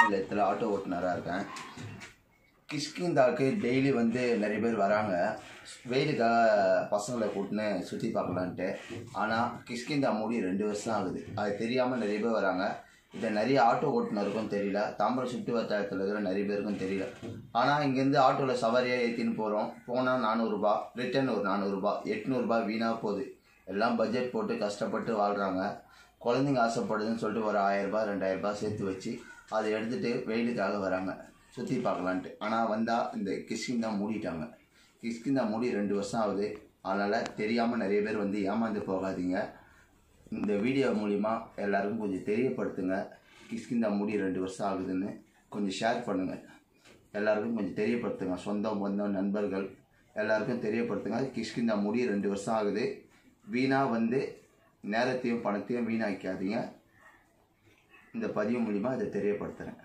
நிலையத்தில் ஆட்டோ ஓட்டுநராக இருக்கேன். கிஷ்கிந்தாவுக்கு டெய்லி வந்து நிறைய பேர் வராங்க, வெயிலுக்காக பசங்களை கூட்டின்னு சுற்றி பார்க்கலான்ட்டு. ஆனால் கிஷ்கிந்தா மூடி 2 வருஷம் ஆகுது. அது தெரியாமல் நிறைய பேர் வராங்க. இதை நிறைய ஆட்டோ ஓட்டுநருக்கும் தெரியல, தாம்பரம் சுற்று வட்டாரத்தில் இருக்கிற நிறைய பேருக்கும் தெரியல. ஆனால் இங்கேருந்து ஆட்டோவில் சவாரியாக ஏற்றின்னு போகிறோம். போனால் 400 ரூபா, ரிட்டர்ன் ஒரு 400 ரூபா, 800 ரூபா வீணாக போகுது. எல்லாம் பட்ஜெட் போட்டு கஷ்டப்பட்டு வாழ்கிறாங்க. குழந்தைங்க ஆசைப்படுதுன்னு சொல்லிட்டு ஒரு 1000 ரூபா 2000 ரூபா சேர்த்து வச்சு அதை எடுத்துகிட்டு வெயிலுக்காக வராங்க சுற்றி பார்க்கலான்ட்டு. ஆனால் வந்தால் இந்த கிஷ்கிந்தா மூடிட்டாங்க. கிஷ்கிந்தா மூடி 2 வருஷம் ஆகுது. அதனால் தெரியாமல் நிறைய பேர் வந்து ஏமாந்து போகாதீங்க. இந்த வீடியோ மூலிமா எல்லாருக்கும் கொஞ்சம் தெரியப்படுத்துங்க. கிஷ்கிந்தா மூடி 2 வருஷம் ஆகுதுன்னு கொஞ்சம் ஷேர் பண்ணுங்கள். எல்லாருக்கும் கொஞ்சம் தெரியப்படுத்துங்க. சொந்தம் பந்தம் நண்பர்கள் எல்லாருக்கும் தெரியப்படுத்துங்க. கிஷ்கிந்தா மூடி 2 வருஷம் ஆகுது. வீணாக வந்து நேரத்தையும் பணத்தையும் வீணாக்காதீங்க. இந்த பதிவு மூலிமா இதை தெரியப்படுத்துகிறேன்.